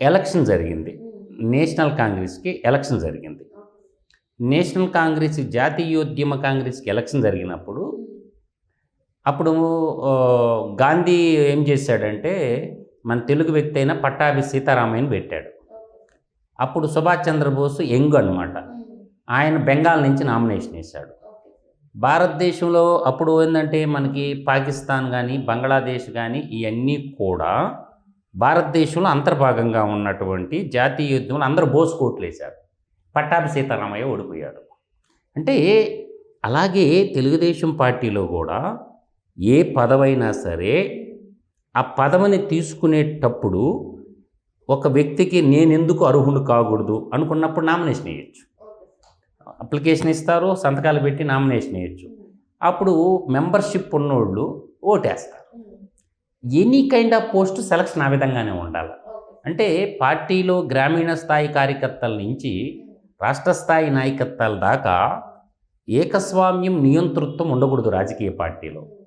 Election జరిగింది. National కాంగ్రెస్‌కి election జరిగింది. నేషనల్ కాంగ్రెస్ జాతీయోద్యమ కాంగ్రెస్‌కి ఎలక్షన్ జరిగినప్పుడు అప్పుడు గాంధీ ఏం చేశాడంటే మన తెలుగు వ్యక్తి అయిన పట్టాభి సీతారామయ్యని పెట్టాడు. అప్పుడు సుభాష్ చంద్రబోస్ యంగ్ అనమాట. ఆయన బెంగాల్ నుంచి నామినేషన్ వేశాడు. భారతదేశంలో అప్పుడు ఏందంటే మనకి పాకిస్తాన్ గానీ, బంగ్లాదేశ్ గానీ ఇయన్నీ కూడా భారతదేశంలో అంతర్భాగంగా ఉన్నటువంటి జాతీయ యుద్ధంలో అందరూ బోస్ కోట్లేశారు. పట్టాభి సీతారామయ్య ఓడిపోయాడు. అంటే అలాగే తెలుగుదేశం పార్టీలో కూడా ఏ పదవైనా సరే ఆ పదవిని తీసుకునేటప్పుడు ఒక వ్యక్తికి నేనెందుకు అర్హుడు కాకూడదు అనుకున్నప్పుడు నామినేషన్ వేయొచ్చు. అప్లికేషన్ ఇస్తారు, సంతకాలు పెట్టి నామినేషన్ వేయొచ్చు. అప్పుడు మెంబర్షిప్ ఉన్నోళ్ళు ఓటేస్తారు. Any kind of post selection ఆ విధంగానే ఉండాలి. అంటే పార్టీలో గ్రామీణ స్థాయి కార్యకర్తల నుంచి రాష్ట్ర స్థాయి నాయకత్వాల దాకా ఏకస్వామ్యం, నియంతృత్వం ఉండకూడదు రాజకీయ పార్టీలో.